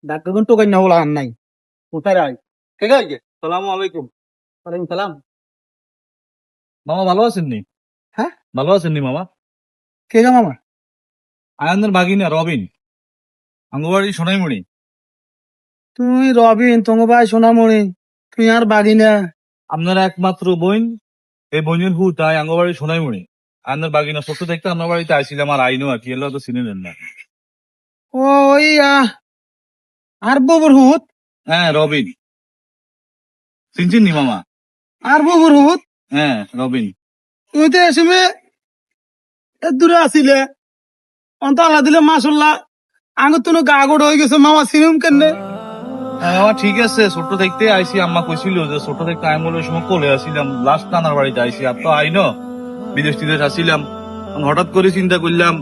Doctor কোন টোকাই না বলা নাই কোথায় রাই ঠিক আছে, সালামু আলাইকুম। ওয়ালাইকুম সালাম। মামা ভালো আছেন নি? হ্যাঁ ভালো আছেন নি মামা? কে গা মামা? আয়ানের ভাগিনা রবিন, আঙ্গবাড়ি সোনাইমুড়ি। তুই রবিন তোমার ভাই সোনামণি, তুই আর বাগিনা। আপনার একমাত্র বোন, এই বোনের হু তাই আঙ্গবাড়ি সোনাইমুড়ি। আয়ানের ভাগিনা ছোট দেখতে আপনার বাড়িতে আইছিলাম, আর আইনো আর কি এলো তো চিনে নেন না। ও ওই আর ববুর হুত। হ্যাঁ রবিন, চিনছেন নি মামা? আর ববুর হুত। হ্যাঁ রবিন। তুই তো এসে দূরে আসিলে অন্ত আল্লাহ দিলে মাসাল্লাহ আঙুর তো গা গোড় হয়ে গেছে মামা সিনেম কেনে। হ্যাঁ মামা ঠিক আছে, ছোট দেখতে আইসি। আম্মা কইছিল যে ছোট দেখতে আমি বলে সময় কোলে আসিলাম, লাস্ট নানার বাড়িতে আইসি। আর তো আইনো বিদেশ টিদেশ আসিলাম, হঠাৎ করে চিন্তা করলাম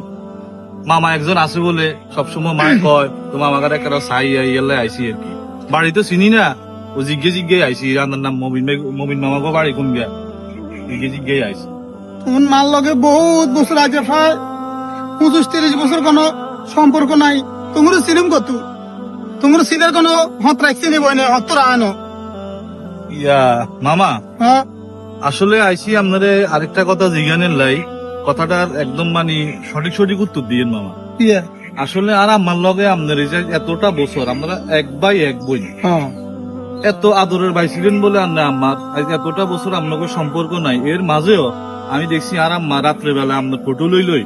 মামা একজন আছে বলে সবসময় মা কয় তো মামাকার একটা সাই আইয়ালে আইসি আর কি। বাড়ি তো চিনি না, ও জিজ্ঞে জিজ্ঞে আইসি। রান্নার নাম মবিন মামাকে বাড়ি কোন গিয়া, জিজ্ঞে জিজ্ঞে আইসি। তোমার মার লগে বহুত বছর আগে প্রায় 25-30 বছর কোনো সম্পর্ক নাই। তোমার সিনেম কত, তোমার সিনের কোনো হত রাখছি নি বই না হত রানো। ইয়া মামা হ্যাঁ আসলে আইসি আপনারে আরেকটা কথা জিজ্ঞানের লাই, কথাটার একদম মানে সঠিক সঠিক উত্তর দিয়েন মামা। ইয়ে আসলে আর আমার লগে আপনার এই যে এতটা বছর আমরা এক ভাই এক বোন, হ্যাঁ এত আদরের ভাই ছিলেন বলে আমরা আমার আজ এতটা বছর আপনাকে সম্পর্ক নাই। এর মাঝেও আমি দেখছি আর আম্মা রাত্রে বেলা আপনার ফটো লই লই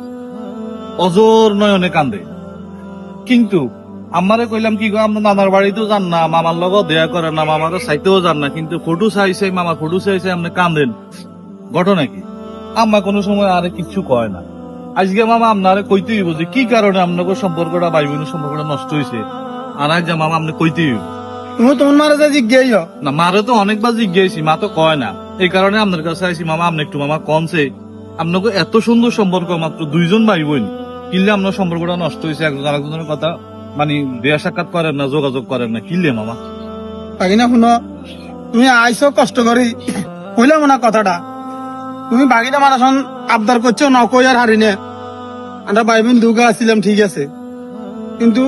অজর নয়নে কান্দে। কিন্তু আমারে কইলাম কি গো, আপনার নানার বাড়িতেও যান না, মামার লগও দেয়া করে না, মামারও চাইতেও যান না, কিন্তু ফটো চাইছে মামা, ফটো চাইছে আপনি কান্দেন, ঘটনা কি? আম্মা কোনো সময় আরে কিচ্ছু কয় না। আজকে মামা আপনারে কইতেই হইব যে কি কারণে আপনাকে সম্পর্কটা ভাই বোনের সম্পর্কটা নষ্ট হয়েছে। আর আজ যে মামা আপনি কইতেই হইব। তুমি তোমার মারা যা জিজ্ঞেস না মারে তো অনেকবার জিজ্ঞেসি, মা তো কয় না। এই কারণে আপনার কাছে আইসি মামা, আপনি একটু মামা কনছে আপনাকে এত সুন্দর সম্পর্ক, মাত্র দুইজন ভাই বোন, কিনলে আপনার সম্পর্কটা নষ্ট হয়েছে, একজন আরেকজনের কথা মানে দেয়া সাক্ষাৎ করেন না, যোগাযোগ করেন না, কিনলে মামা? বাগিনা শুনো, তুমি আইসো কষ্ট করি কইলাম না কথাটা। তুমি বাগিনা মারাসন আবদার করছো ন কই আর হারিনে। আমরা ভাই বোন দুগা আসছিলাম ঠিক আছে, কিন্তু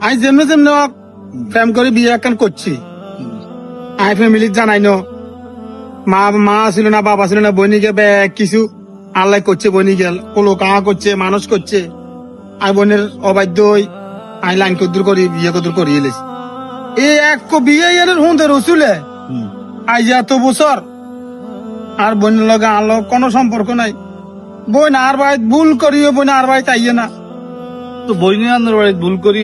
আই যেমনে যেমনে প্রেম করে বিয়ে একখান করছি, আই ফ্যামিলি জানাই ন মা ছিল না, বাবা ছিল না, বইনিকে ব্যাগ কিছু আল্লাহ করছে, বইনি গেল কোলো কাহা করছে, মানুষ করছে। আই বোনের অবাধ্য আই লাইন কদ্দুর করি বিয়ে কদ্দুর করি এলেছি। এই এক বিয়ে এর হুঁদের রসুলে আই যে এত বছর আর বোনের লগে আলো কোনো সম্পর্ক নাই। বোন আর ভাই ভুল করিও, বোন আর ভাই চাইয়ে না। তো বই নিয়ে আপনার বাড়ি ভুল করি